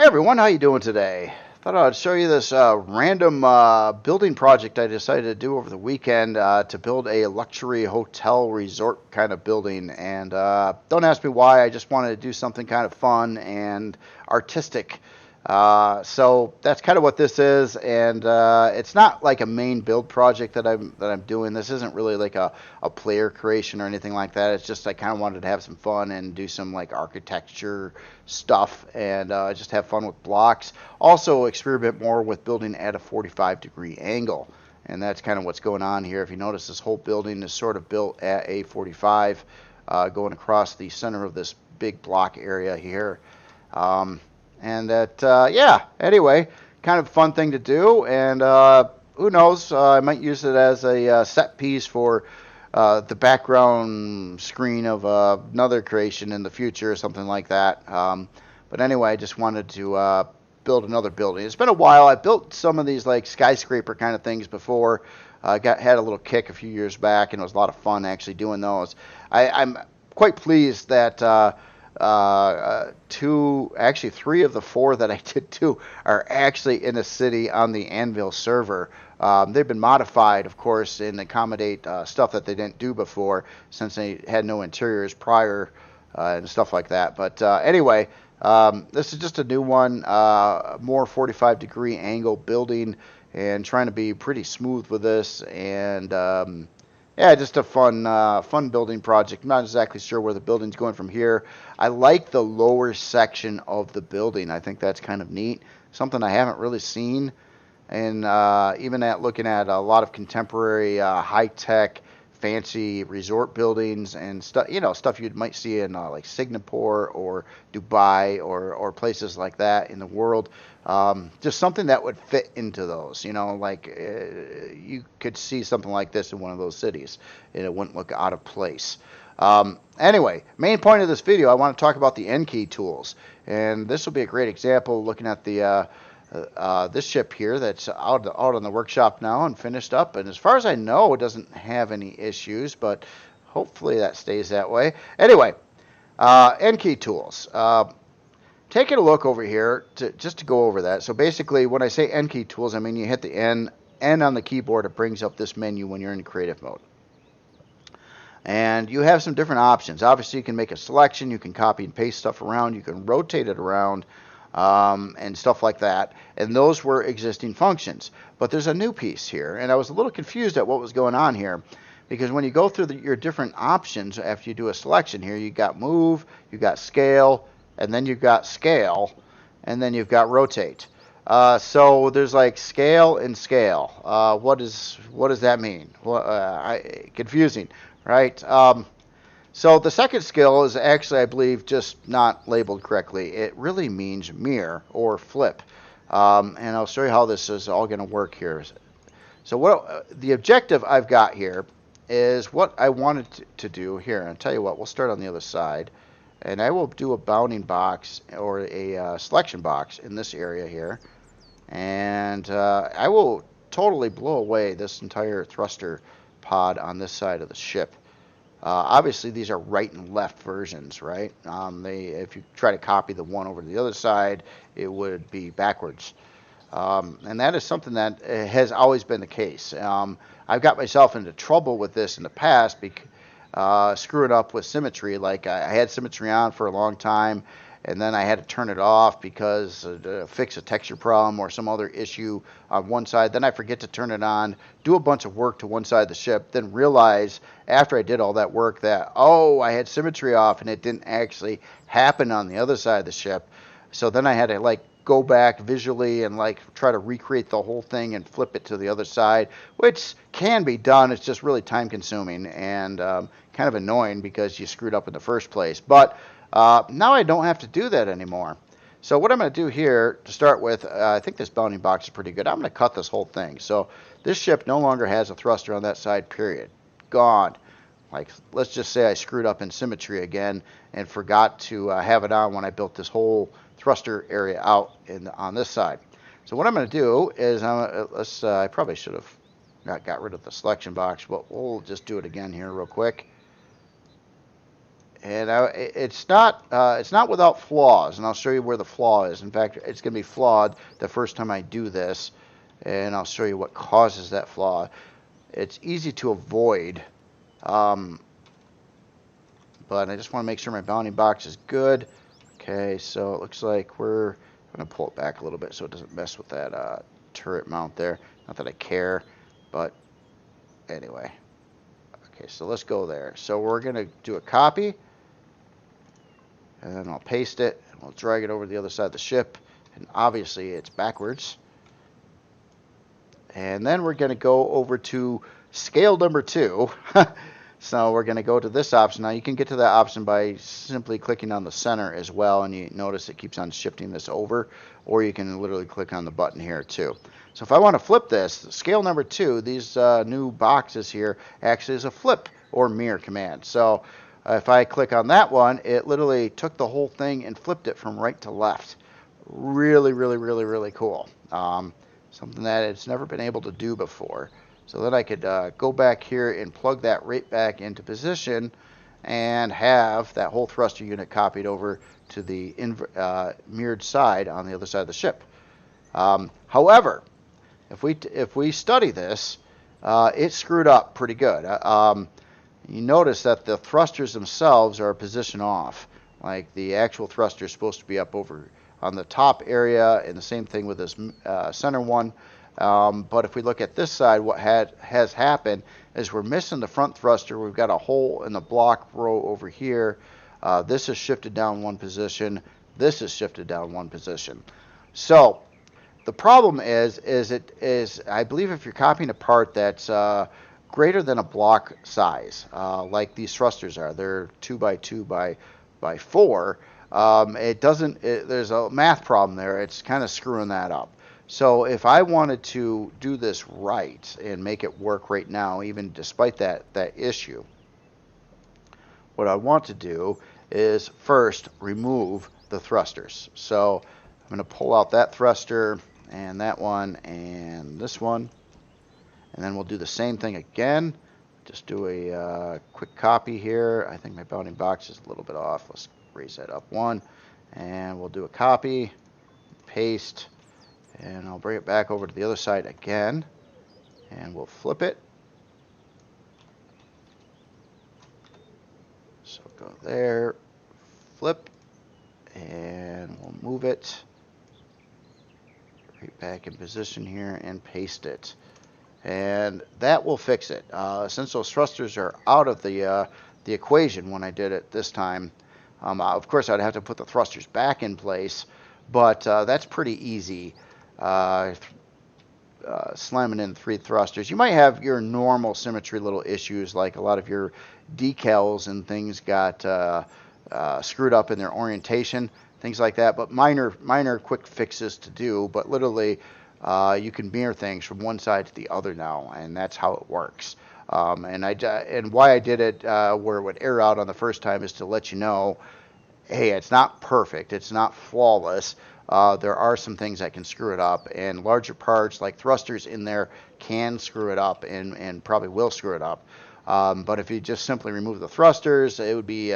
Everyone, how you doing today? Thought I'd show you this random building project I decided to do over the weekend to build a luxury hotel resort kind of building. And don't ask me why, I just wanted to do something kind of fun and artistic. So that's kind of what this is, and it's not like a main build project that I'm doing. This isn't really like a player creation or anything like that. It's just I kind of wanted to have some fun and do some like architecture stuff and just have fun with blocks. Also experiment more with building at a 45-degree angle, and that's kind of what's going on here. If you notice, this whole building is sort of built at a 45, going across the center of this big block area here. And that, yeah, anyway, kind of fun thing to do. And who knows, I might use it as a set piece for the background screen of another creation in the future or something like that. But anyway, I just wanted to build another building. It's been a while. I built some of these like skyscraper kind of things before. Had a little kick a few years back, and it was a lot of fun actually doing those. I'm quite pleased that actually three of the four that I did do are actually in the city on the Anvil server. They've been modified, of course, and accommodate stuff that they didn't do before, since they had no interiors prior and stuff like that. But anyway, this is just a new one, more 45-degree angle building, and trying to be pretty smooth with this. And yeah, just a fun building project. I'm not exactly sure where the building's going from here. I like the lower section of the building. I think that's kind of neat. Something I haven't really seen. And even at looking at a lot of contemporary, high-tech, fancy resort buildings and stuff, stuff you might see in like Singapore or Dubai or places like that in the world. Just something that would fit into those, like you could see something like this in one of those cities and it wouldn't look out of place. Anyway, main point of this video, I want to talk about the N key tools, and this will be a great example looking at the this ship here that's out on the workshop now and finished up, and as far as I know, it doesn't have any issues, but hopefully that stays that way. Anyway, N key tools. Taking a look over here just to go over that. So basically, when I say N key tools, I mean you hit the N on the keyboard. It brings up this menu when you're in creative mode. And you have some different options. Obviously, you can make a selection. You can copy and paste stuff around. You can rotate it around and stuff like that. And those were existing functions. But there's a new piece here. And I was a little confused at what was going on here, because when you go through your different options after you do a selection here, you got move, you got scale, and then you've got scale, and then you've got rotate. So there's like scale and scale. What does that mean? Well, confusing, right? So the second skill is actually, I believe, just not labeled correctly. It really means mirror or flip. And I'll show you how this is all going to work here. So what the objective I've got here is what I wanted to do here. And I'll tell you what, we'll start on the other side. And I will do a bounding box or a selection box in this area here. And I will totally blow away this entire thruster pod on this side of the ship. Obviously, these are right and left versions, right? If you try to copy the one over to the other side, it would be backwards. And that is something that has always been the case. I've got myself into trouble with this in the past because screwing up with symmetry. Like I had symmetry on for a long time, and then I had to turn it off because to fix a texture problem or some other issue on one side. Then I forget to turn it on, do a bunch of work to one side of the ship, then realize after I did all that work that, oh, I had symmetry off and it didn't actually happen on the other side of the ship. So then I had to like go back visually and like try to recreate the whole thing and flip it to the other side, which can be done. It's just really time consuming and kind of annoying because you screwed up in the first place. But now I don't have to do that anymore. So what I'm going to do here to start with, I think this bounding box is pretty good. I'm going to cut this whole thing. So this ship no longer has a thruster on that side, period. Gone. Like, let's just say I screwed up in symmetry again and forgot to have it on when I built this whole thruster area out on this side. So what I'm going to do is, I probably should have got rid of the selection box, but we'll just do it again here real quick. And it's not without flaws, and I'll show you where the flaw is. In fact, it's going to be flawed the first time I do this, and I'll show you what causes that flaw. It's easy to avoid, but I just want to make sure my bounding box is good. Okay, so it looks like we're going to pull it back a little bit so it doesn't mess with that turret mount there. Not that I care, but anyway. Okay, so let's go there. So we're going to do a copy, and then I'll paste it, and we'll drag it over to the other side of the ship, and obviously it's backwards. And then we're going to go over to scale number 2. So we're going to go to this option. Now you can get to that option by simply clicking on the center as well, and you notice it keeps on shifting this over, or you can literally click on the button here too. So if I want to flip this, scale number 2, these new boxes here actually is a flip or mirror command. So if I click on that one, it literally took the whole thing and flipped it from right to left. Really, really, really, really cool. Something that it's never been able to do before. So that I could go back here and plug that right back into position and have that whole thruster unit copied over to the mirrored side on the other side of the ship. However, if we study this, it screwed up pretty good. You notice that the thrusters themselves are position off. Like the actual thruster is supposed to be up over on the top area, and the same thing with this center one. But if we look at this side, what has happened is we're missing the front thruster. We've got a hole in the block row over here. This is shifted down one position. This is shifted down one position. So the problem is I believe if you're copying a part that's greater than a block size, like these thrusters are, they're 2 by 2 by 4. There's a math problem there. It's kind of screwing that up. So if I wanted to do this right and make it work right now, even despite that issue, what I want to do is first remove the thrusters. So I'm going to pull out that thruster and that one and this one, and then we'll do the same thing again. Just do a quick copy here. I think my bounding box is a little bit off. Let's raise that up one, and we'll do a copy, paste, and I'll bring it back over to the other side again, and we'll flip it. So go there, flip, and we'll move it right back in position here and paste it. And that will fix it. Since those thrusters are out of the equation when I did it this time, of course I'd have to put the thrusters back in place, but that's pretty easy. Slamming in 3 thrusters. You might have your normal symmetry little issues, like a lot of your decals and things got screwed up in their orientation, things like that, but minor quick fixes to do. But literally you can mirror things from one side to the other now, and that's how it works. And why I did it where it would air out on the first time is to let you know, hey, it's not perfect, it's not flawless. There are some things that can screw it up, and larger parts like thrusters in there can screw it up and probably will screw it up. But if you just simply remove the thrusters, it would be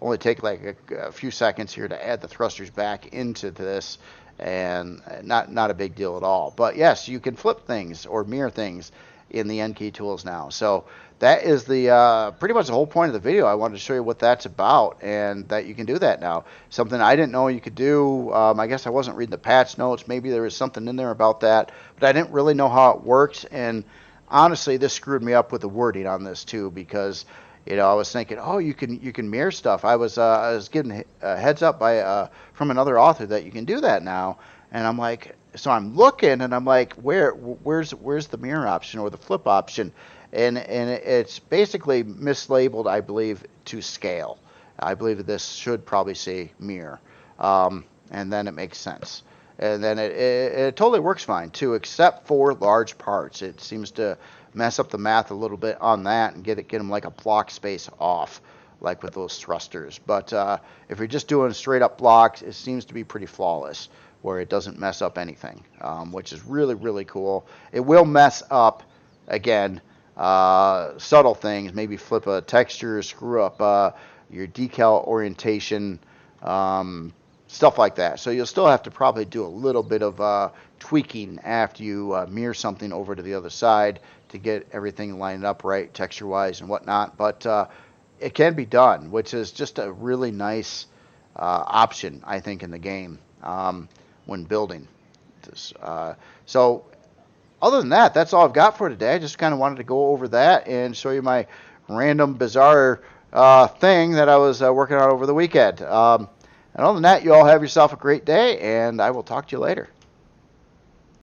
only take like a few seconds here to add the thrusters back into this, and not a big deal at all. But yes, you can flip things or mirror things in the N-key tools now. So that is the pretty much the whole point of the video. I wanted to show you what that's about, and that you can do that now. Something I didn't know you could do. I guess I wasn't reading the patch notes. Maybe there was something in there about that, but I didn't really know how it works. And honestly, this screwed me up with the wording on this too, because I was thinking, oh, you can mirror stuff. I was given a heads up by from another author that you can do that now, and I'm like, so I'm looking and I'm like, where's the mirror option or the flip option? And it's basically mislabeled, I believe, to scale. I believe that this should probably say mirror, and then it makes sense. And then it totally works fine too, except for large parts. It seems to mess up the math a little bit on that and get them like a block space off, like with those thrusters. But if you're just doing straight up blocks, it seems to be pretty flawless, where it doesn't mess up anything, which is really, really cool. It will mess up, again, subtle things, maybe flip a texture, screw up your decal orientation, stuff like that. So you'll still have to probably do a little bit of tweaking after you mirror something over to the other side to get everything lined up right, texture-wise and whatnot. But it can be done, which is just a really nice option, I think, in the game when building. So other than that, that's all I've got for today. I just kind of wanted to go over that and show you my random, bizarre thing that I was working on over the weekend. And other than that, you all have yourself a great day, and I will talk to you later.